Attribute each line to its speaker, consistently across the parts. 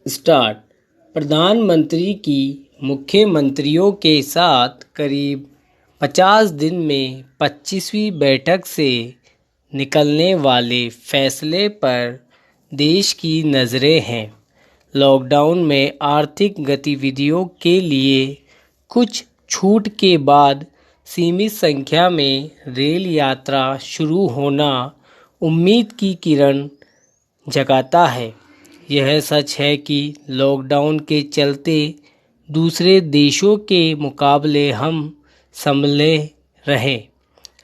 Speaker 1: Start. प्रधानमंत्री की मुख्यमंत्रियों के साथ करीब 50 दिन में 25वीं बैठक से निकलने वाले फैसले पर देश की नज़रें हैं। लॉकडाउन में आर्थिक गतिविधियों के लिए कुछ छूट के बाद सीमित संख्या में रेल यात्रा शुरू होना उम्मीद की किरण जगाता है। यह सच है कि लॉकडाउन के चलते दूसरे देशों के मुकाबले हम संभले रहे,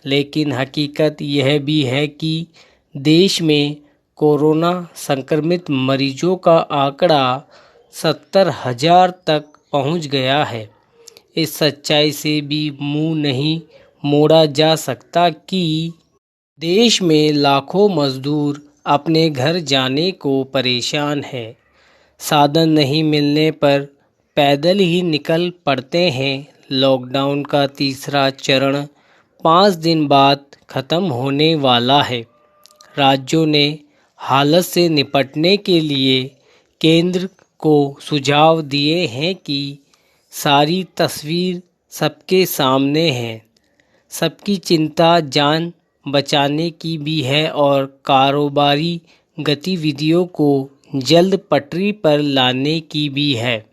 Speaker 1: लेकिन हकीकत यह भी है कि देश में कोरोना संक्रमित मरीजों का आंकड़ा 70,000 तक पहुंच गया है। इस सच्चाई से भी मुंह नहीं मोड़ा जा सकता कि देश में लाखों मजदूर अपने घर जाने को परेशान हैं। साधन नहीं मिलने पर पैदल ही निकल पड़ते हैं। लॉकडाउन का तीसरा चरण 5 दिन बाद खत्म होने वाला है। राज्यों ने हालत से निपटने के लिए केंद्र को सुझाव दिए हैं कि सारी तस्वीर सबके सामने है। सबकी चिंता जान बचाने की भी है और कारोबारी गतिविधियों को जल्द पटरी पर लाने की भी है।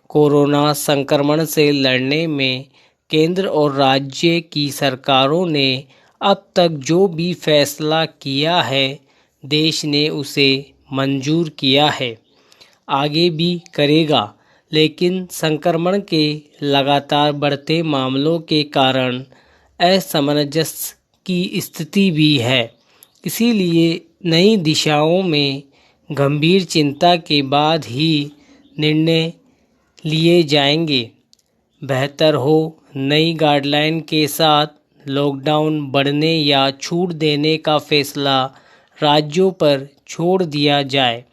Speaker 1: कोरोना संक्रमण से लड़ने में केंद्र और राज्य की सरकारों ने अब तक जो भी फैसला किया है, देश ने उसे मंजूर किया है, आगे भी करेगा। लेकिन संक्रमण के लगातार बढ़ते मामलों के कारण असमंजस की स्थिति भी है। इसीलिए नई दिशाओं में गंभीर चिंता के बाद ही निर्णय लिए जाएंगे। बेहतर हो नई गाइडलाइन के साथ लॉकडाउन बढ़ने या छूट देने का फैसला राज्यों पर छोड़ दिया जाए।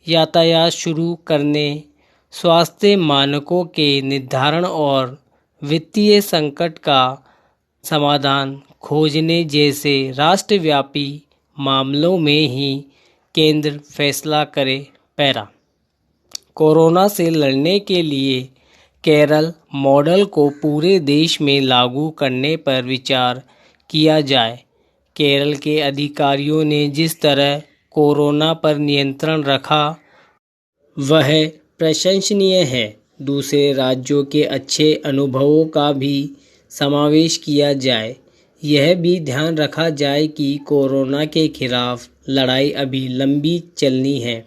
Speaker 1: यातायात शुरू करने, स्वास्थ्य मानकों के निर्धारण और वित्तीय संकट का समाधान खोजने जैसे राष्ट्रव्यापी मामलों में ही केंद्र फैसला करे। पैरा। कोरोना से लड़ने के लिए केरल मॉडल को पूरे देश में लागू करने पर विचार किया जाए। केरल के अधिकारियों ने जिस तरह कोरोना पर नियंत्रण रखा, वह प्रशंसनीय है। दूसरे राज्यों के अच्छे अनुभवों का भी समावेश किया जाए। यह भी ध्यान रखा जाए कि कोरोना के खिलाफ लड़ाई अभी लंबी चलनी है।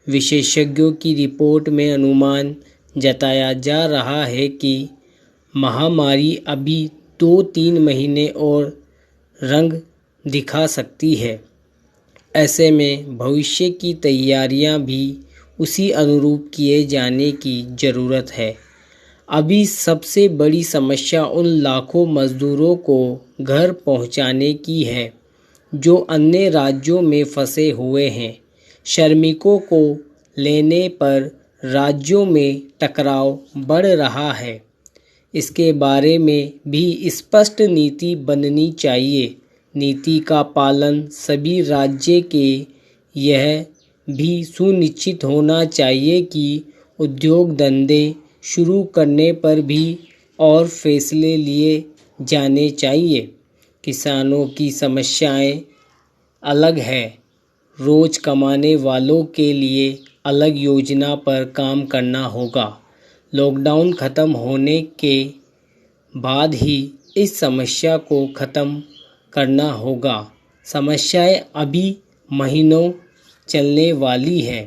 Speaker 1: विशेषज्ञों की रिपोर्ट में अनुमान जताया जा रहा है कि महामारी अभी 2-3 महीने और रंग दिखा सकती है। ऐसे में भविष्य की तैयारियां भी उसी अनुरूप किए जाने की ज़रूरत है। अभी सबसे बड़ी समस्या उन लाखों मजदूरों को घर पहुंचाने की है जो अन्य राज्यों में फंसे हुए हैं। श्रमिकों को लेने पर राज्यों में टकराव बढ़ रहा है। इसके बारे में भी स्पष्ट नीति बननी चाहिए। नीति का पालन सभी राज्य के यह भी सुनिश्चित होना चाहिए कि उद्योग धंधे शुरू करने पर भी और फैसले लिए जाने चाहिए। किसानों की समस्याएं अलग है। रोज कमाने वालों के लिए अलग योजना पर काम करना होगा। लॉकडाउन खत्म होने के बाद ही इस समस्या को खत्म करना होगा। समस्याएं अभी महीनों चलने वाली है।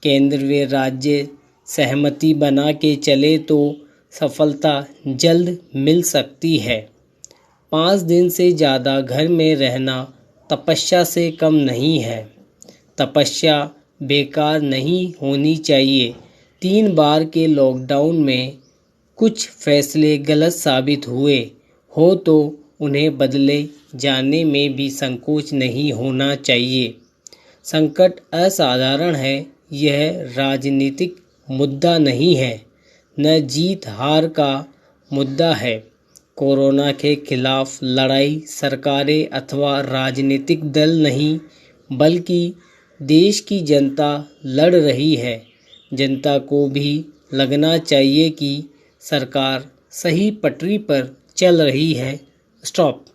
Speaker 1: केंद्र व राज्य सहमति बना के चले तो सफलता जल्द मिल सकती है। 5 दिन से ज़्यादा घर में रहना तपस्या से कम नहीं है। तपस्या बेकार नहीं होनी चाहिए। 3 बार के लॉकडाउन में कुछ फैसले गलत साबित हुए हो तो उन्हें बदले जाने में भी संकोच नहीं होना चाहिए। संकट असाधारण है। यह राजनीतिक मुद्दा नहीं है, न जीत हार का मुद्दा है। कोरोना के खिलाफ लड़ाई सरकारें अथवा राजनीतिक दल नहीं, बल्कि देश की जनता लड़ रही है। जनता को भी लगना चाहिए कि सरकार सही पटरी पर चल रही है। स्टॉप।